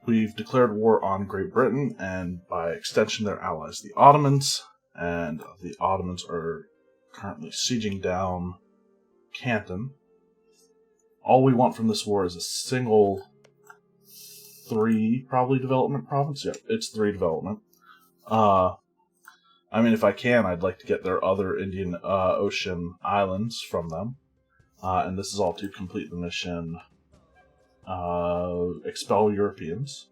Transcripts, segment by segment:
we've declared war on Great Britain, and by extension their allies, the Ottomans, and the Ottomans are currently sieging down Canton. All we want from this war is a single 3, probably, development province. Yep, it's 3 development. I mean, if I can, I'd like to get their other Indian Ocean islands from them. And this is all to complete the mission, expel Europeans.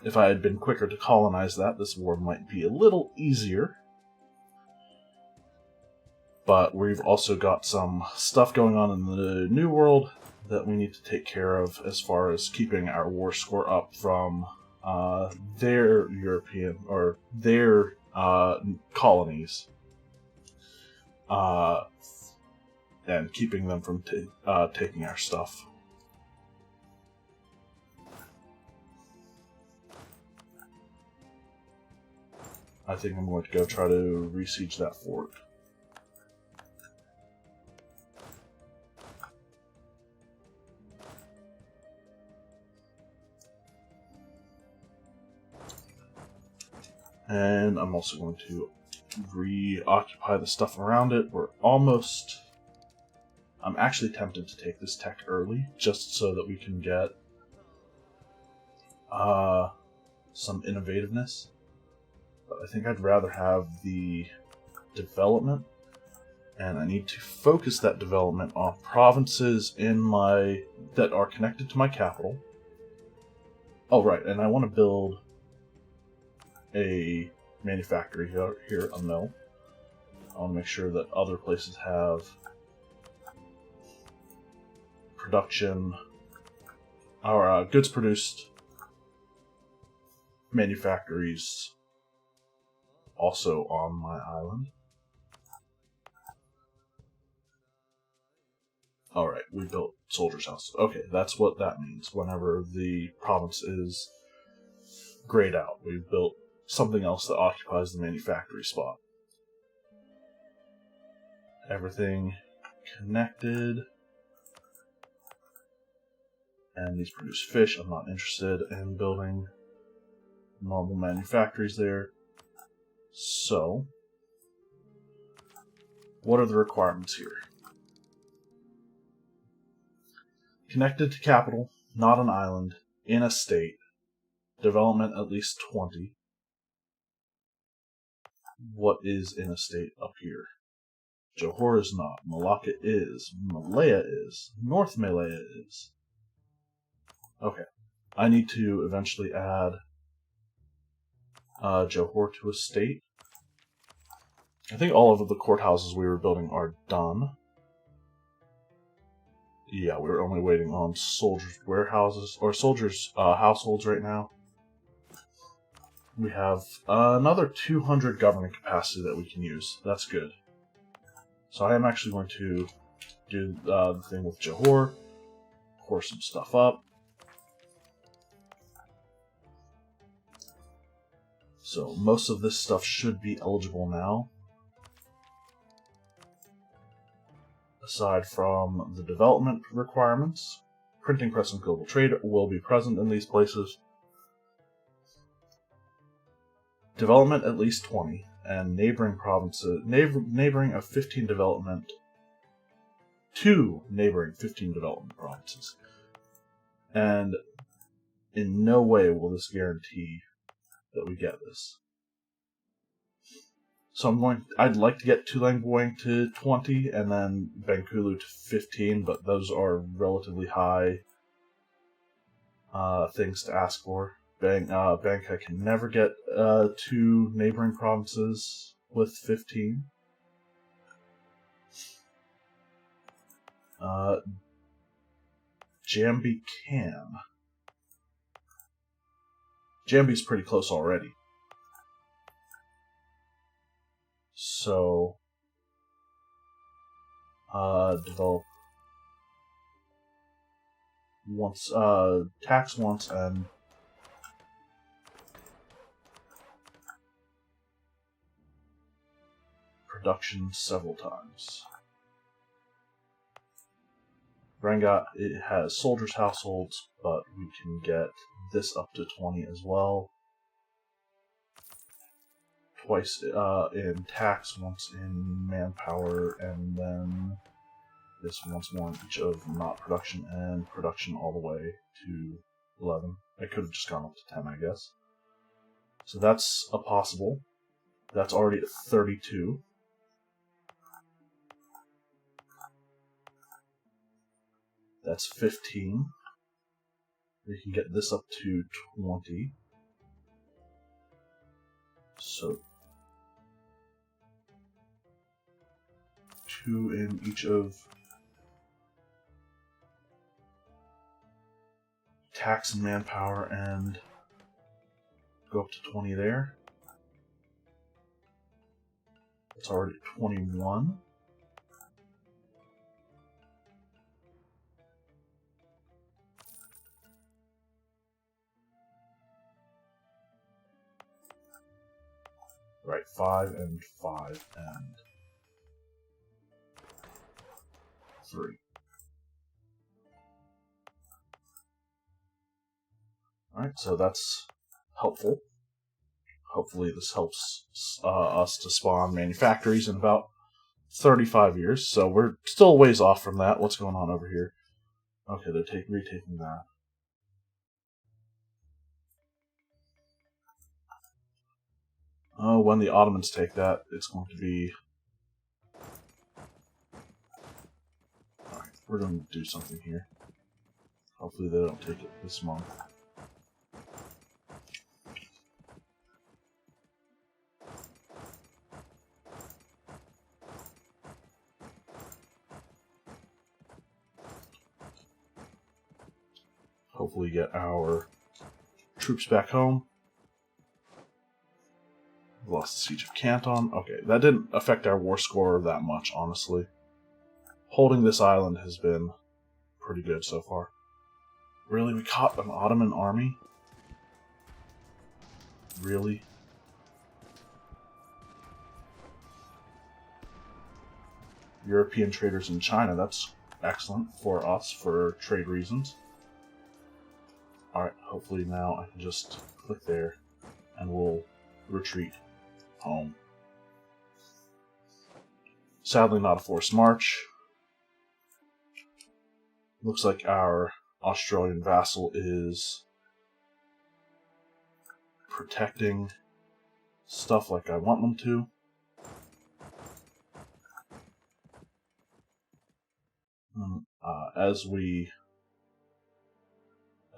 If I had been quicker to colonize that, this war might be a little easier. But we've also got some stuff going on in the New World that we need to take care of as far as keeping our war score up from their European, or their colonies, and keeping them from taking our stuff. I think I'm going to go try to re-siege that fort. And I'm also going to reoccupy the stuff around it. I'm actually tempted to take this tech early, just so that we can get some innovativeness. But I think I'd rather have the development, and I need to focus that development on provinces that are connected to my capital. Oh, right, and I want to build a manufactory here, a mill. I want to make sure that other places have production, or goods produced manufactories also on my island. Alright, we built soldiers' houses. Okay, that's what that means. Whenever the province is grayed out, we've built something else that occupies the manufactory spot. Everything connected. And these produce fish. I'm not interested in building normal manufactories there. So, what are the requirements here? Connected to capital, not an island, in a state, development at least 20. What is in a state up here? Johor is not. Malacca is. Malaya is. North Malaya is. Okay. I need to eventually add Johor to a state. I think all of the courthouses we were building are done. Yeah, we're only waiting on soldiers' warehouses, or soldiers' households right now. We have another 200 government capacity that we can use. That's good. So I am actually going to do the thing with Johor, pour some stuff up. So most of this stuff should be eligible now. Aside from the development requirements, printing press and global trade will be present in these places. Development at least 20, and neighboring provinces, neighboring of 15 development, 2 neighboring 15 development provinces. And in no way will this guarantee that we get this. So I'd like to get Tulang Boyang to 20 and then Bengkulu to 15, but those are relatively high things to ask for. Bangkok can never get 2 neighboring provinces with 15. Jambi can. Jambi's pretty close already. So, develop once, tax once, and production several times. Rangat, it has soldiers' households, but we can get this up to 20 as well. Twice in tax, once in manpower, and then this once more in each of not production and production all the way to 11. I could have just gone up to 10, I guess. So that's a possible. That's already at 32. That's 15. We can get this up to 20. So 2 in each of tax and manpower, and go up to 20 there. It's already 21. Right, 5 and 5 and 3. Alright, so that's helpful. Hopefully this helps us to spawn manufactories in about 35 years, so we're still a ways off from that. What's going on over here? Okay, they're retaking that. Oh, when the Ottomans take that, it's going to be... Alright, we're going to do something here. Hopefully they don't take it this month. Hopefully get our troops back home. We lost the Siege of Canton. Okay, that didn't affect our war score that much, honestly. Holding this island has been pretty good so far. Really? We caught an Ottoman army? Really? European traders in China. That's excellent for us for trade reasons. Alright, hopefully now I can just click there and we'll retreat home. Sadly not a forced march. Looks like our Australian vassal is protecting stuff like I want them to.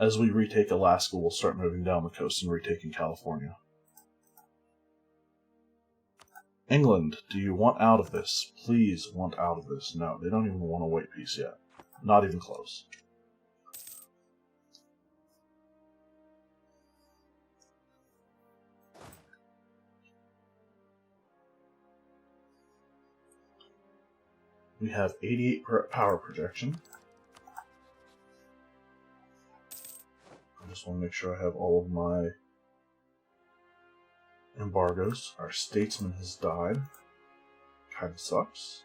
As we retake Alaska, we'll start moving down the coast and retaking California. England, do you want out of this? Please want out of this. No, they don't even want a white peace yet. Not even close. We have 88 power projection. I just want to make sure I have all of my embargoes. Our statesman has died. Kind of sucks.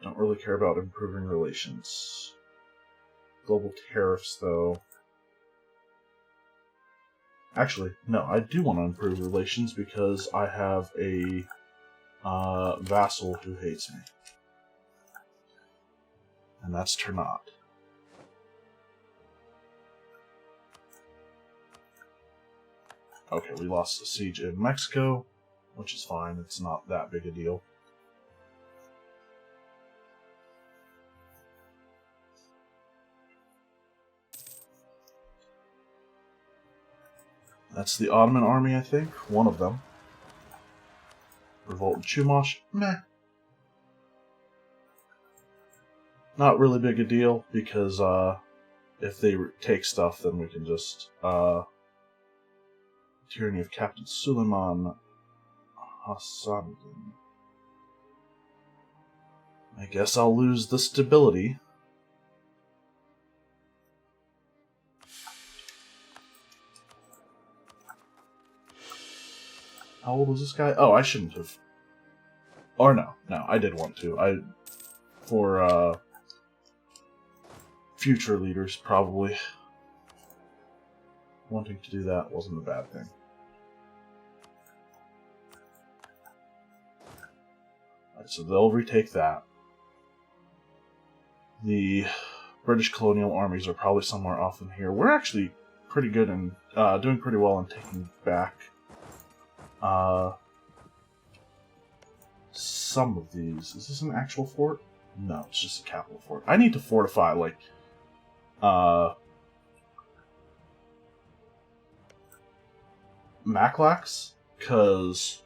Don't really care about improving relations. Global tariffs, though. Actually, no, I do want to improve relations because I have a vassal who hates me. And that's Ternat. Okay, we lost the siege in Mexico, which is fine. It's not that big a deal. That's the Ottoman army, I think. One of them. Revolt in Chumash. Meh. Not really big a deal, because if they take stuff, then we can just... Tyranny of Captain Suleiman Hassanuddin. I guess I'll lose the stability. How old was this guy? Oh, I shouldn't have. Or no, I did want to. For future leaders, probably. Wanting to do that wasn't a bad thing. Alright, so they'll retake that. The British colonial armies are probably somewhere off in here. We're actually pretty good and doing pretty well in taking back some of these. Is this an actual fort? No, it's just a capital fort. I need to fortify, like, Maklax, because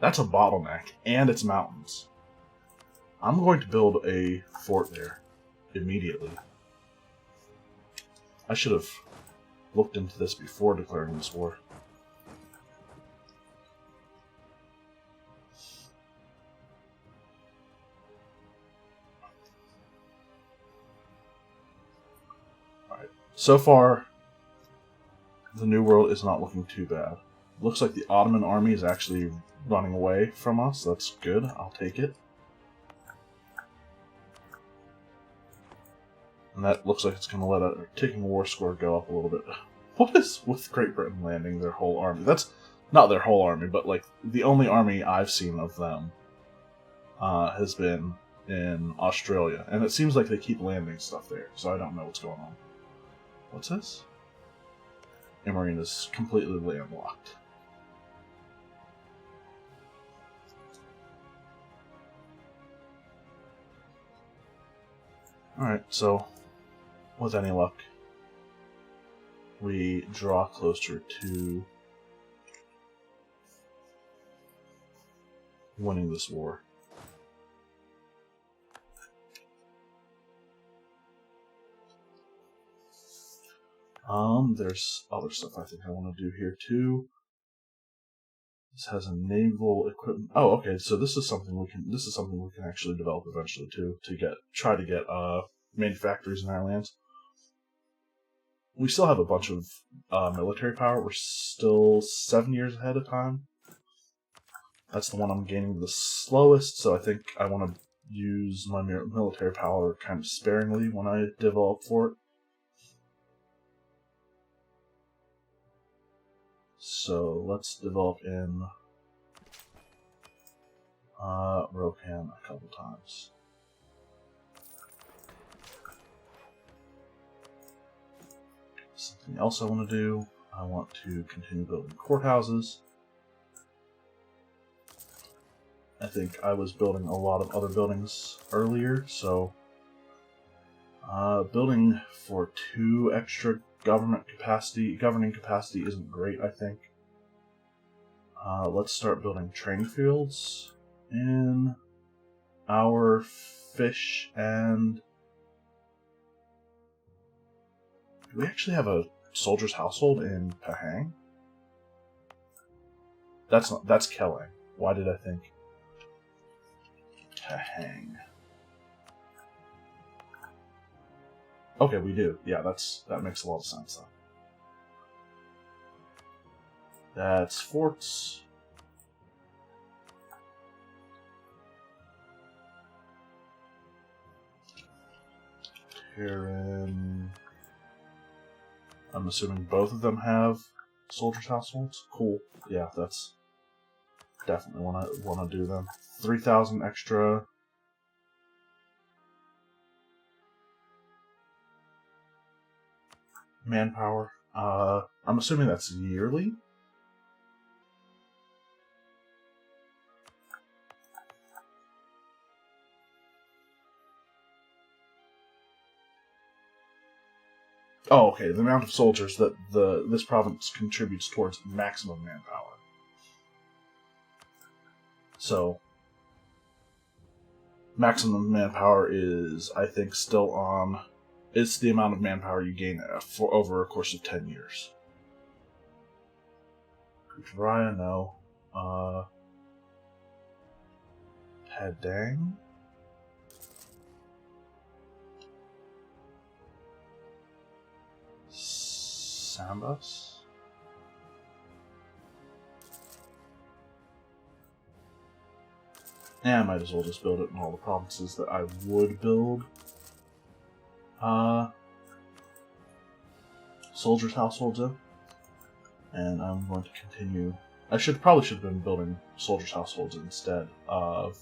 that's a bottleneck, and it's mountains. I'm going to build a fort there immediately. I should have looked into this before declaring this war. Alright, so far, the New World is not looking too bad. Looks like the Ottoman army is actually running away from us. That's good. I'll take it. And that looks like it's going to let our ticking war score go up a little bit. What is with Great Britain landing their whole army? That's not their whole army, but like the only army I've seen of them has been in Australia. And it seems like they keep landing stuff there, so I don't know what's going on. What's this? Emerine is completely landlocked. Alright, so with any luck, we draw closer to winning this war. There's other stuff I think I want to do here too. This has a naval equipment. Oh, okay. So this is something we can. This is something we can actually develop eventually too. To try to get manufacturers in our lands. We still have a bunch of military power. We're still 7 years ahead of time. That's the one I'm gaining the slowest. So I think I want to use my military power kind of sparingly when I develop for it. So let's develop in Rokan a couple times. Something else I want to do, I want to continue building courthouses. I think I was building a lot of other buildings earlier, so building for 2 extra governing capacity isn't great, I think. Let's start building training fields in our fish and... Do we actually have a soldier's household in Pahang? That's Kelang. Why did I think Pahang? Okay, we do. Yeah, that makes a lot of sense though. That's forts. Terran. I'm assuming both of them have soldiers' households. Cool. Yeah, that's definitely want to do them. 3,000 extra. Manpower. I'm assuming that's yearly. Oh, okay. The amount of soldiers that this province contributes towards maximum manpower. So, maximum manpower is, I think, still on. It's the amount of manpower you gain for over a course of 10 years. Kutraya, no. Padang? Sambas? Yeah, I might as well just build it in all the provinces that I would build. soldiers' households in. And I'm going to continue. I probably should have been building soldiers' households instead of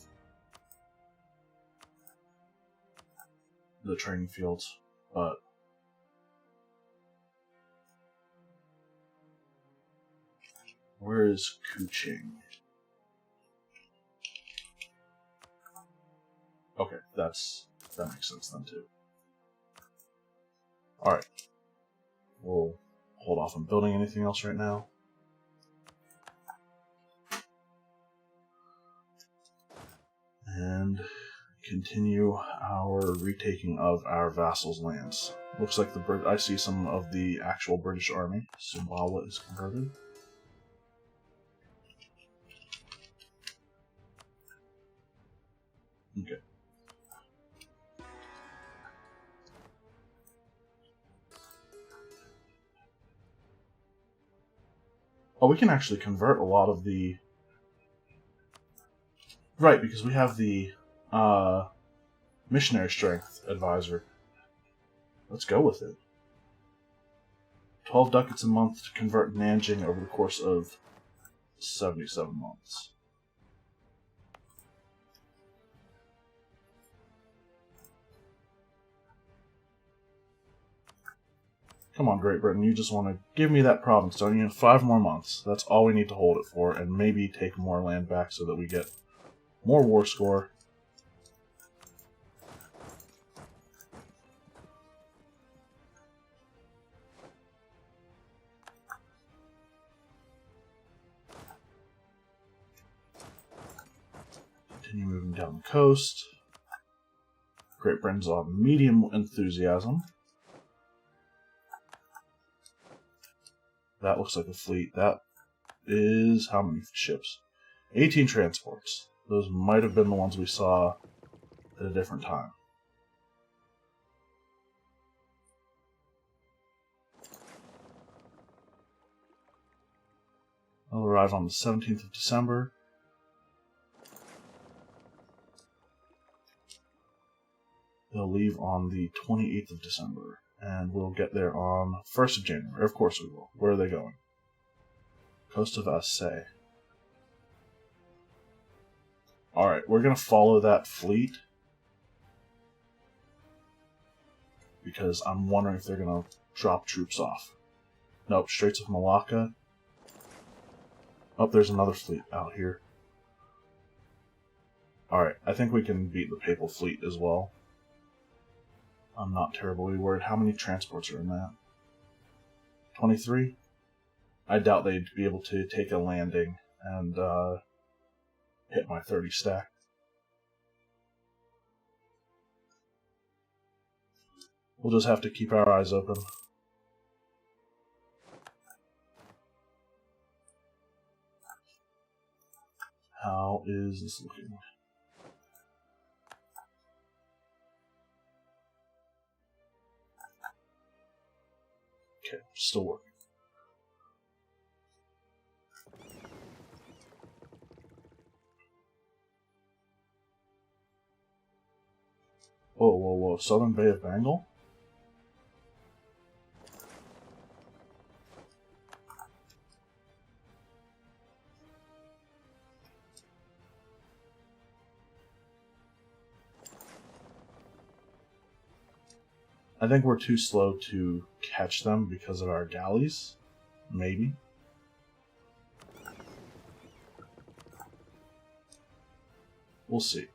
the training fields, but where is Kuching? Okay, that makes sense then too. Alright. We'll hold off on building anything else right now. And continue our retaking of our vassals' lands. Looks like I see some of the actual British army. Sumbawa is converted. Okay. Oh, we can actually convert a lot of the... Right, because we have the missionary strength advisor. Let's go with it. 12 ducats a month to convert Nanjing over the course of 77 months. Come on, Great Britain, you just want to give me that province, don't you? 5 more months. That's all we need to hold it for, and maybe take more land back so that we get more war score. Continue moving down the coast. Great Britain's on medium enthusiasm. That looks like a fleet. That is how many ships? 18 transports. Those might have been the ones we saw at a different time. They'll arrive on the 17th of December. They'll leave on the 28th of December. And we'll get there on 1st of January. Of course we will. Where are they going? Coast of Aceh. Alright, we're going to follow that fleet. Because I'm wondering if they're going to drop troops off. Nope, Straits of Malacca. Oh, there's another fleet out here. Alright, I think we can beat the Papal fleet as well. I'm not terribly worried. How many transports are in that? 23? I doubt they'd be able to take a landing and hit my 30 stack. We'll just have to keep our eyes open. How is this looking? Okay, still working. Whoa, whoa, whoa. Southern Bay of Bengal? I think we're too slow to catch them because of our galleys. Maybe. We'll see.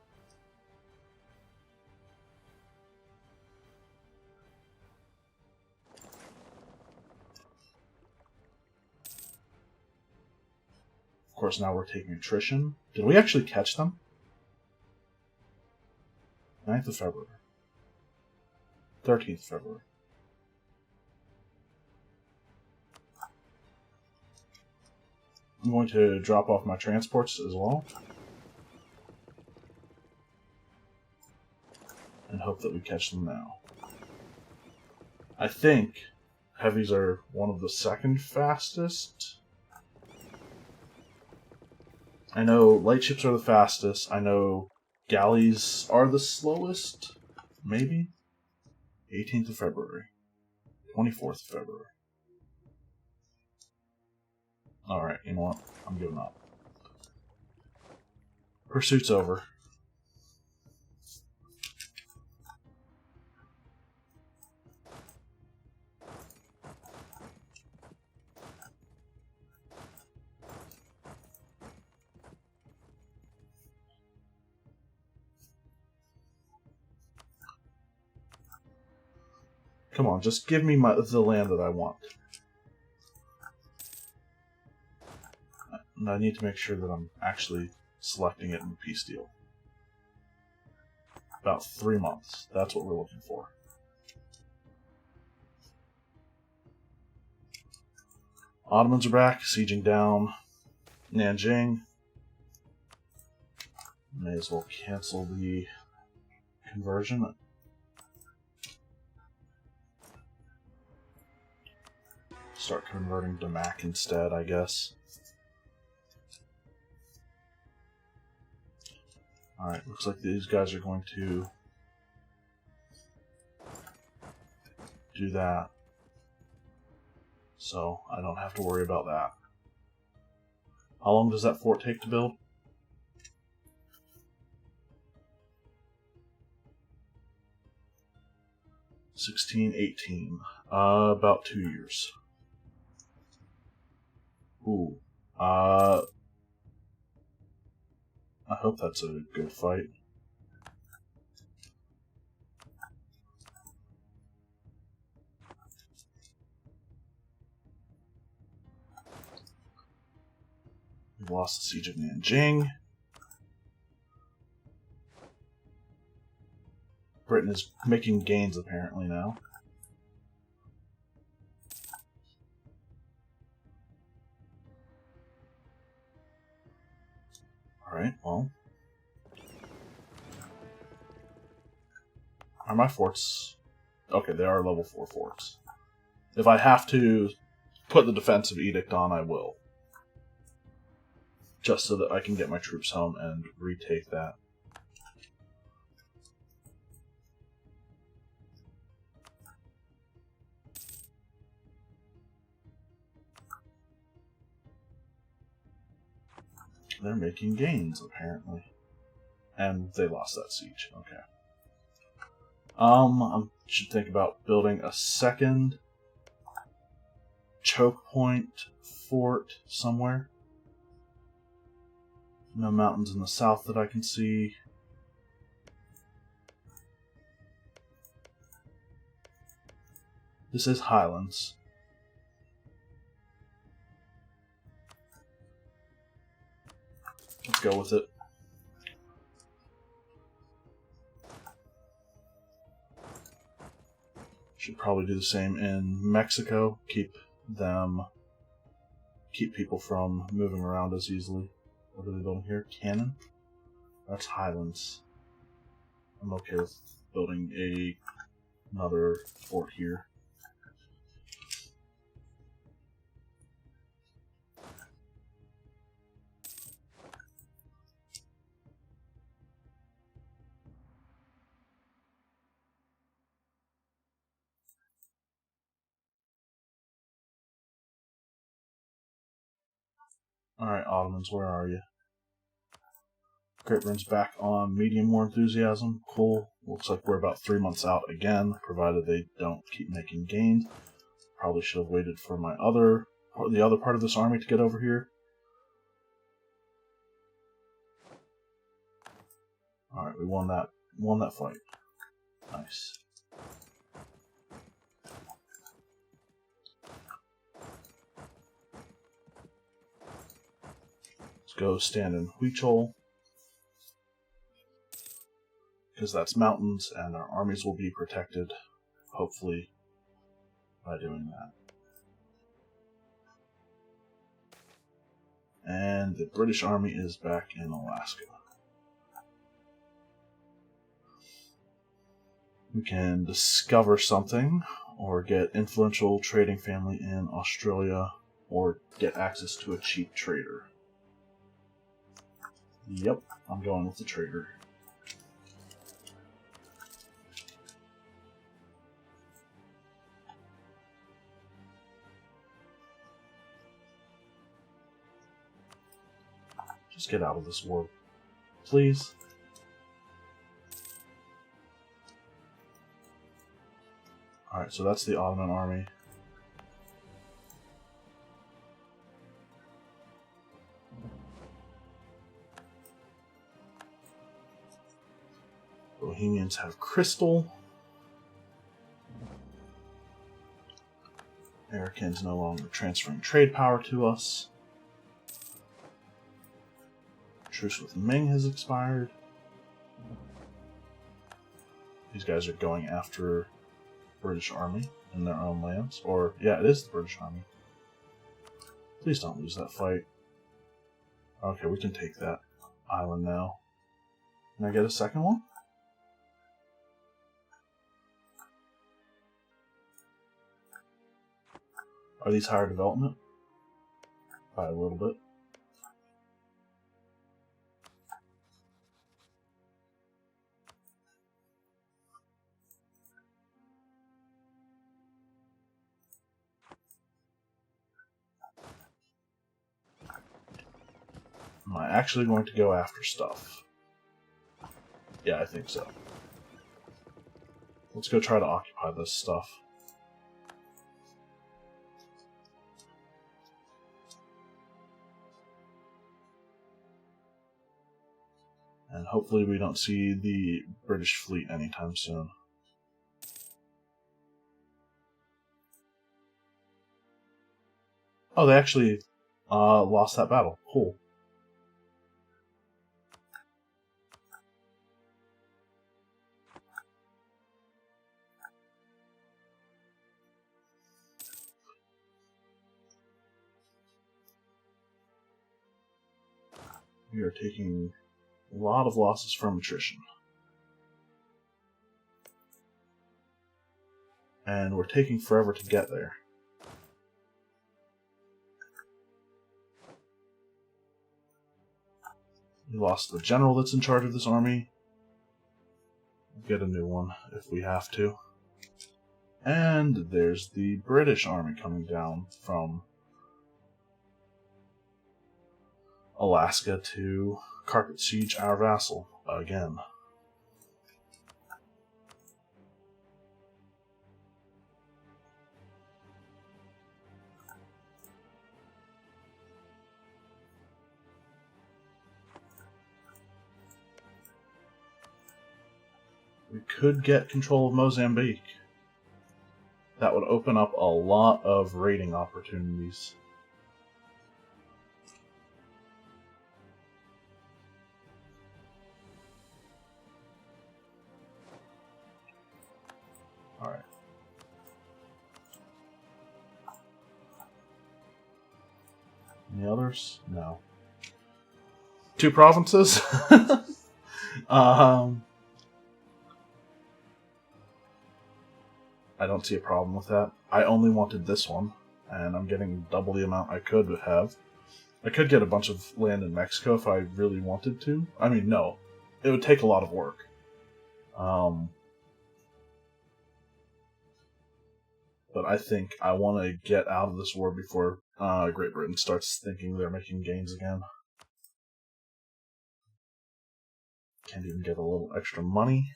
Of course, now we're taking attrition. Did we actually catch them? 9th of February. 13th February. I'm going to drop off my transports as well. And hope that we catch them now. I think heavies are one of the second fastest. I know light ships are the fastest. I know galleys are the slowest. Maybe? 18th of February. 24th of February. Alright, you know what? I'm giving up. Pursuit's over. Come on, just give me the land that I want. And I need to make sure that I'm actually selecting it in the peace deal. About 3 months. That's what we're looking for. Ottomans are back, sieging down Nanjing. May as well cancel the conversion. Start converting to Mac instead, I guess. Alright, looks like these guys are going to do that. So I don't have to worry about that. How long does that fort take to build? $16.18. About 2 years. Ooh. I hope that's a good fight. We lost the siege of Nanjing. Britain is making gains apparently now. Alright, well. Are my forts... Okay, they are level 4 forts. If I have to put the defensive edict on, I will. Just so that I can get my troops home and retake that. They're making gains, apparently. And they lost that siege. Okay. I should think about building a second choke point fort somewhere. No mountains in the south that I can see. This is Highlands. Let's go with it. Should probably do the same in Mexico. Keep people from moving around as easily. What are they building here? Cannon? That's Highlands. I'm okay with building another fort here. Alright, Ottomans, where are you? Great Britain's back on medium war enthusiasm. Cool. Looks like we're about 3 months out again, provided they don't keep making gains. Probably should have waited for the other part of this army to get over here. Alright, we won that fight. Nice. Let's go stand in Huichol, because that's mountains and our armies will be protected, hopefully, by doing that. And the British army is back in Alaska. We can discover something, or get influential trading family in Australia, or get access to a cheap trader. Yep, I'm going with the trader. Just get out of this war, please. Alright, so that's the Ottoman army. Bohemians have crystal. Americans no longer transferring trade power to us. Truce with Ming has expired. These guys are going after British army in their own lands. Or, yeah, it is the British army. Please don't lose that fight. Okay, we can take that island now. Can I get a second one? Are these higher development? By a little bit. Am I actually going to go after stuff? Yeah, I think so. Let's go try to occupy this stuff. And hopefully we don't see the British fleet anytime soon. Oh, they actually lost that battle. Cool. We are taking a lot of losses from attrition. And we're taking forever to get there. We lost the general that's in charge of this army. We'll get a new one if we have to. And there's the British army coming down from Alaska to carpet siege our vassal again. We could get control of Mozambique. That would open up a lot of raiding opportunities. Alright. Any others? No. 2 provinces? I don't see a problem with that. I only wanted this one, and I'm getting double the amount I could have. I could get a bunch of land in Mexico if I really wanted to. I mean, no. It would take a lot of work. But I think I want to get out of this war before Great Britain starts thinking they're making gains again. Can't even get a little extra money.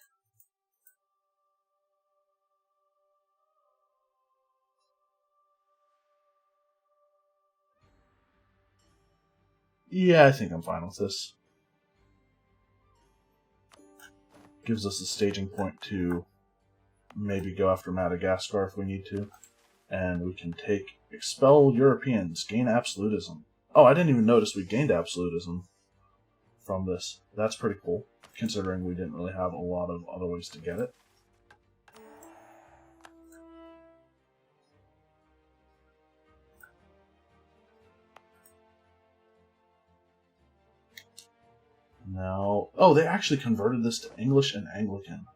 Yeah, I think I'm fine with this. Gives us a staging point to maybe go after Madagascar if we need to. And we can take expel Europeans, gain absolutism. Oh, I didn't even notice we gained absolutism from this. That's pretty cool, considering we didn't really have a lot of other ways to get it. Now, oh, they actually converted this to English and Anglican.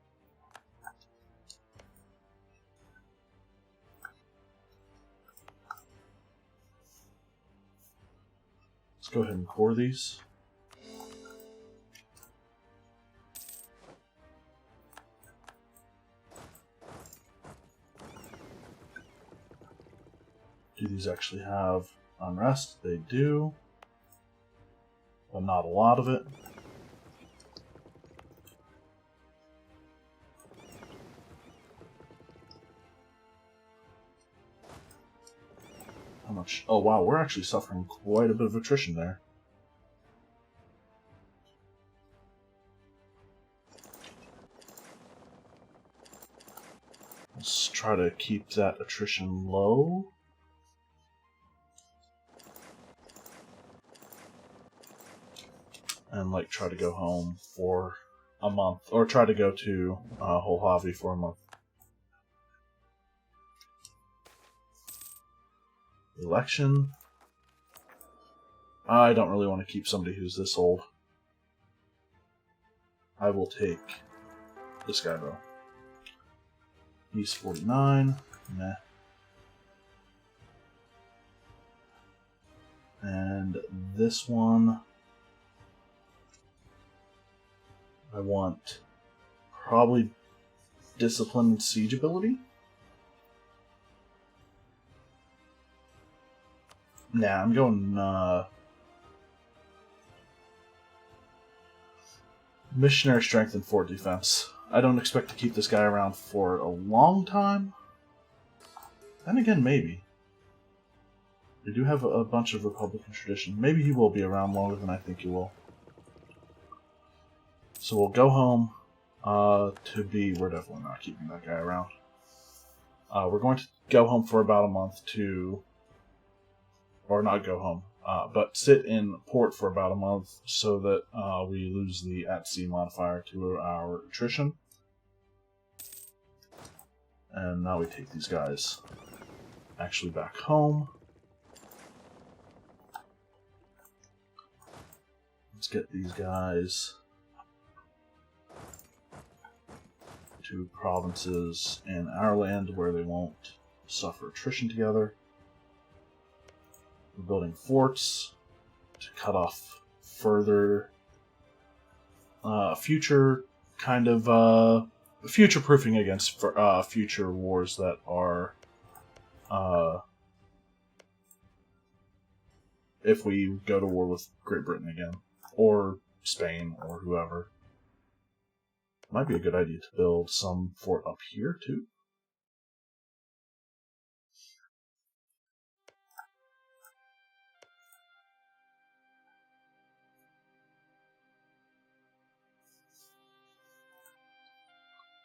Let's go ahead and core these. Do these actually have unrest? They do. But but not a lot of it. How much? Oh wow, we're actually suffering quite a bit of attrition there. Let's try to keep that attrition low. And like try to go home for a month, or try to go to Holhavi for a month. Election. I don't really want to keep somebody who's this old. I will take this guy though. He's 49. Nah. And this one, I want probably discipline and siege ability. Nah, I'm going missionary strength and fort defense. I don't expect to keep this guy around for a long time. Then again, maybe. We do have a bunch of Republican tradition. Maybe he will be around longer than I think he will. So we'll go home to be... We're definitely not keeping that guy around. We're going to go home for about a month to... Or not go home, but sit in port for about a month so that we lose the at-sea modifier to our attrition. And now we take these guys actually back home. Let's get these guys to provinces in our land where they won't suffer attrition together. We're building forts to cut off further future kind of future-proofing against future wars that are if we go to war with Great Britain again, or Spain, or whoever. Might be a good idea to build some fort up here, too.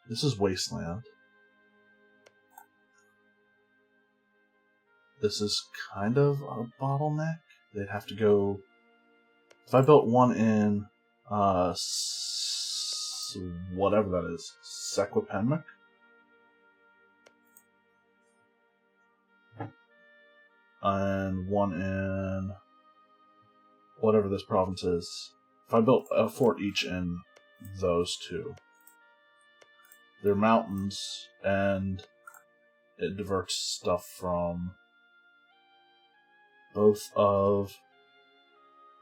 This is wasteland. This is kind of a bottleneck. They'd have to go... If I built one in... whatever that is. Sequapemmic? And one in... whatever this province is. If I built a fort each in those two... They're mountains, and it diverts stuff from both of...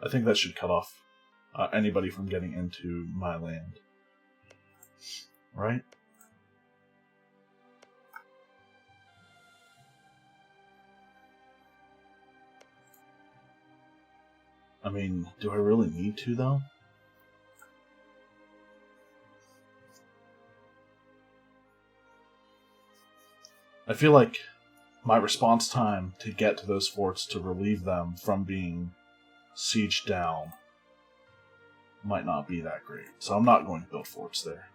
I think that should cut off anybody from getting into my land. Right? I mean, do I really need to, though? I feel like my response time to get to those forts to relieve them from being sieged down might not be that great. So I'm not going to build forts there.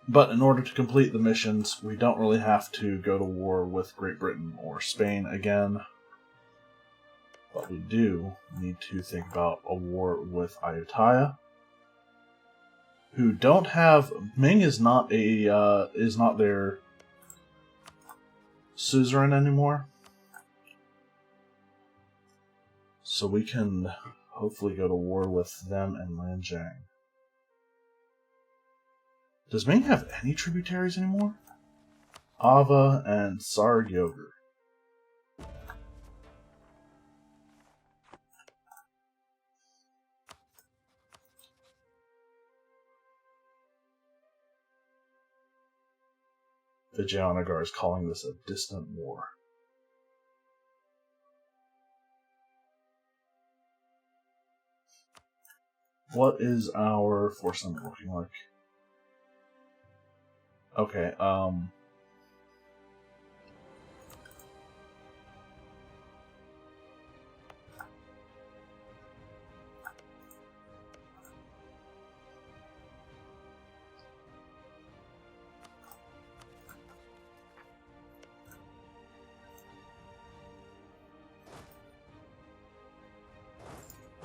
But in order to complete the missions, we don't really have to go to war with Great Britain or Spain again. But we do need to think about a war with Ayutthaya, who don't have... Ming is not their suzerain anymore. So we can hopefully go to war with them and Lanjiang. Does Ming have any tributaries anymore? Ava and Sargyogur. Vijayanagar is calling this a distant war. What is our force limit looking like? Okay,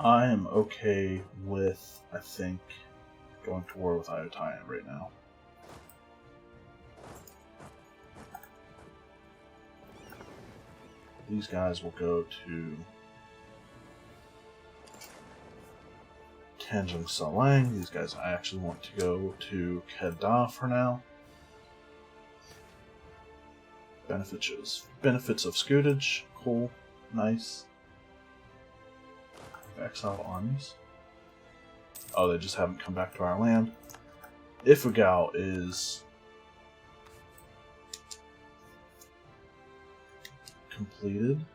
I am okay with, I think, going to war with Ayutthaya right now. These guys will go to Tanjung Salang. These guys I actually want to go to Kedah for now. Benefits of Scutage. Cool. Nice. Exile armies. Oh, they just haven't come back to our land. Ifugao is completed.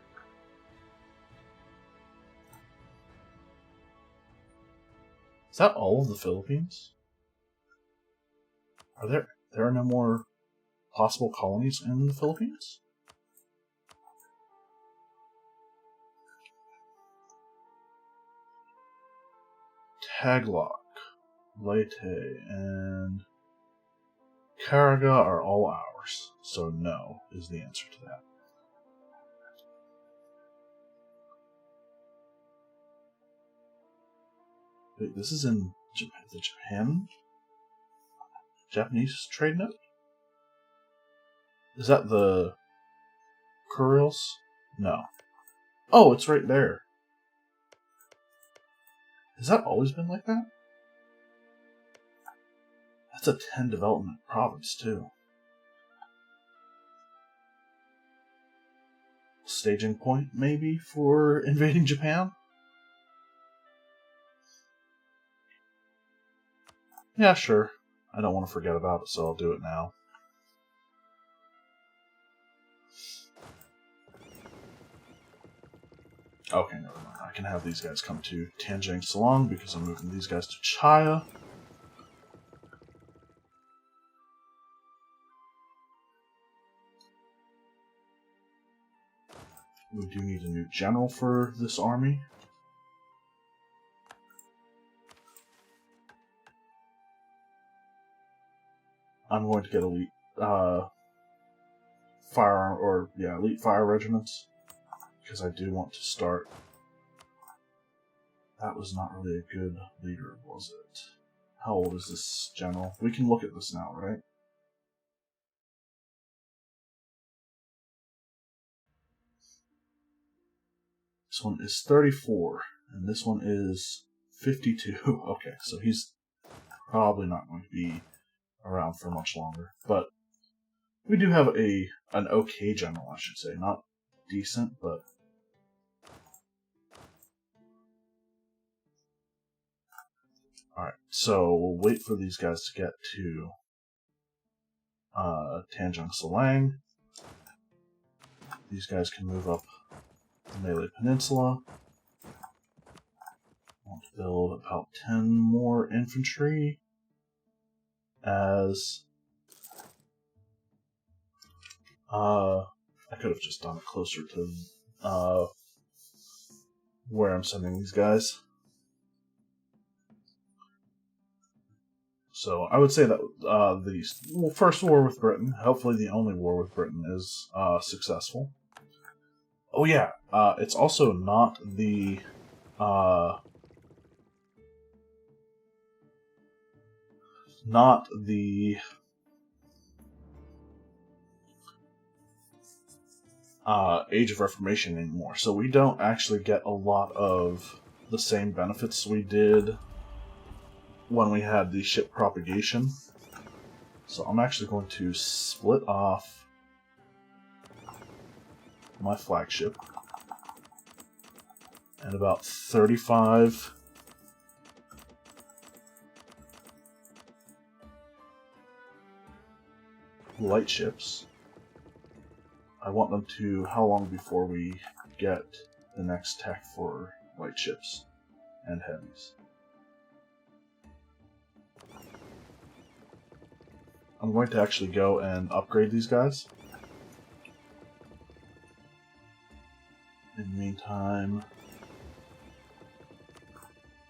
Is that all of the Philippines? Are there are no more possible colonies in the Philippines? Taglock, Leyte, and Caraga are all ours, so no is the answer to that. Wait, this is in the Japanese trade note? Is that the Kurils? No. Oh, it's right there. Has that always been like that? That's a 10 development province, too. Staging point, maybe, for invading Japan? Yeah, sure. I don't want to forget about it, so I'll do it now. Okay, never mind. I can have these guys come to Tanjung Salang because I'm moving these guys to Chaya. We do need a new general for this army. I'm going to get elite elite fire regiments because I do want to start. That was not really a good leader, was it? How old is this general? We can look at this now, right? This one is 34, and this one is 52. Okay, so he's probably not going to be around for much longer. But we do have an okay general, I should say. Not decent, but... Alright, so we'll wait for these guys to get to Tanjung Salang. These guys can move up the Malay Peninsula. I want to build about 10 more infantry as I could have just done it closer to where I'm sending these guys. So I would say that the first war with Britain, hopefully the only war with Britain, is successful. Oh yeah, it's also not the Age of Reformation anymore, so we don't actually get a lot of the same benefits we did when we had the ship propagation. So I'm actually going to split off my flagship and about 35 light ships. I want them to... How long before we get the next tech for light ships and heavies? I'm going to actually go and upgrade these guys. In the meantime,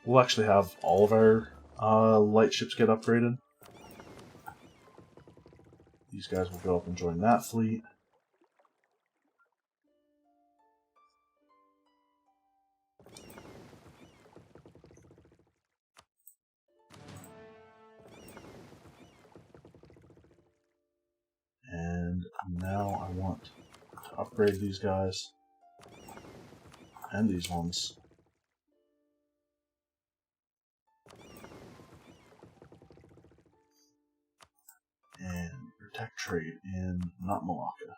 we'll actually have all of our light ships get upgraded. These guys will go up and join that fleet. And now I want to upgrade these guys. And these ones. And protect trade in not Malacca.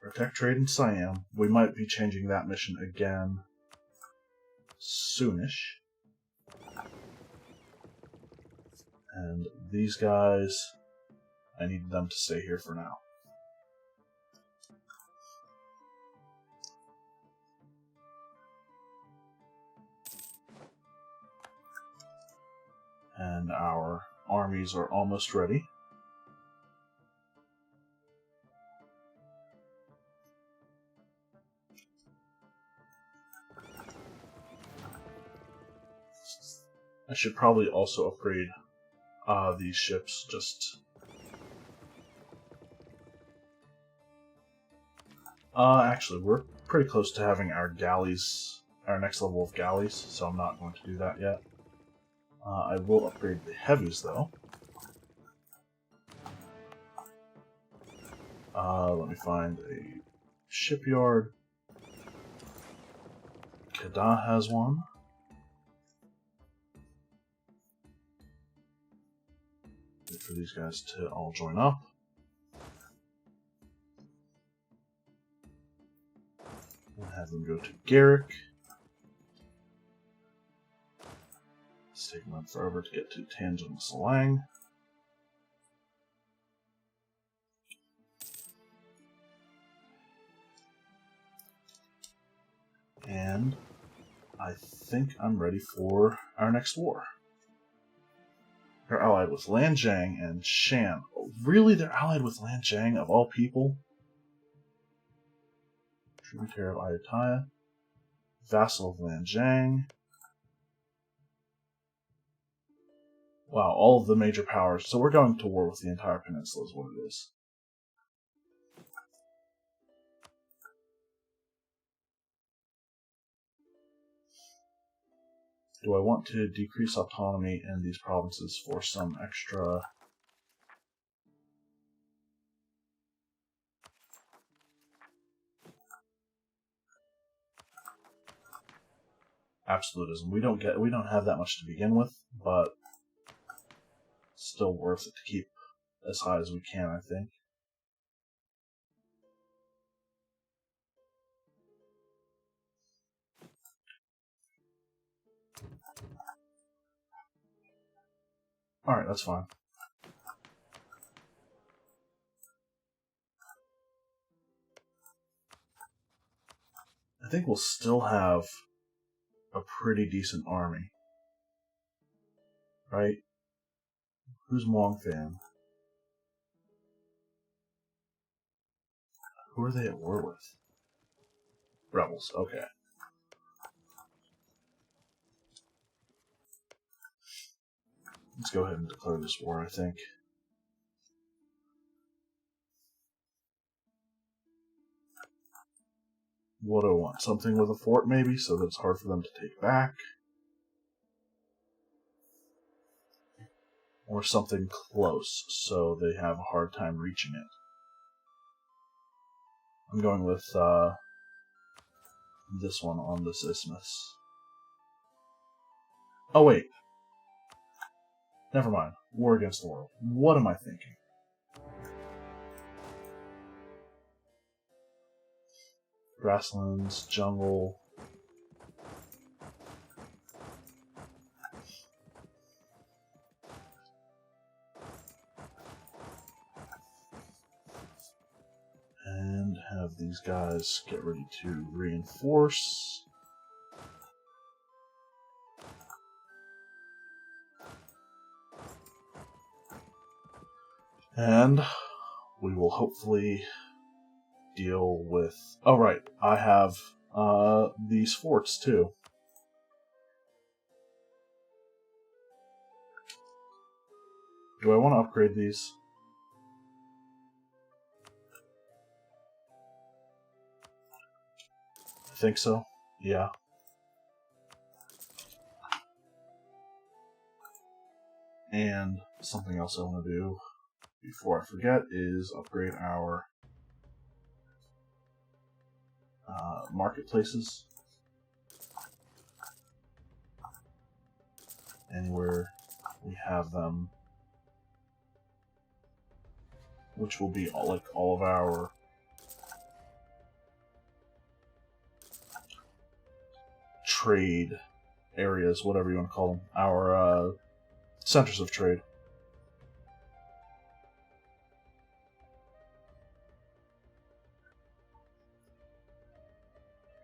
Protect trade in Siam. We might be changing that mission again soonish. And these guys, I need them to stay here for now. And our armies are almost ready. I should probably also upgrade these ships, just... actually, we're pretty close to having our galleys, our next level of galleys, so I'm not going to do that yet. I will upgrade the heavies, though. Let me find a shipyard. Kedah has one. Wait for these guys to all join up. We'll have them go to Garrick. It's taking them forever to get to Tanjung and Selang. And I think I'm ready for our next war. They're allied with Lanjiang and Shan. Oh, really? They're allied with Lanjiang, of all people? Tributary of Ayutthaya. Vassal of Lanjiang. Wow, all of the major powers. So we're going to war with the entire peninsula is what it is. Do I want to decrease autonomy in these provinces for some extra... absolutism? We don't have that much to begin with, but still worth it to keep as high as we can, I think. Alright, that's fine. I think we'll still have a pretty decent army. Right? Who's Mongfan? Who are they at war with? Rebels, okay. Let's go ahead and declare this war, I think. What do I want? Something with a fort, maybe, so that it's hard for them to take back? Or something close, so they have a hard time reaching it. I'm going with this one on this isthmus. Oh, wait. Never mind. War against the world. What am I thinking? Grasslands, jungle. And have these guys get ready to reinforce. And we will hopefully deal with... Oh, right. I have these forts, too. Do I want to upgrade these? I think so. Yeah. And something else I want to do before I forget is upgrade our marketplaces. Anywhere we have them, which will be all of our trade areas, whatever you want to call them, our centers of trade.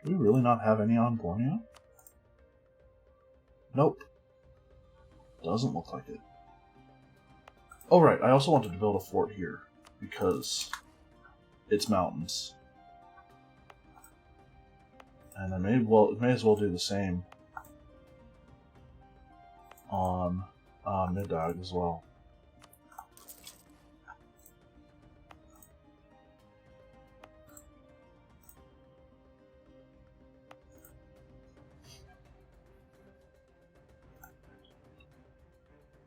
Do we really not have any on Borneo? Nope. Doesn't look like it. Oh right, I also wanted to build a fort here, because it's mountains. And I may as well do the same on Middag as well.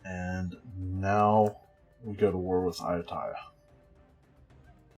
And now we go to war with Ayutthaya.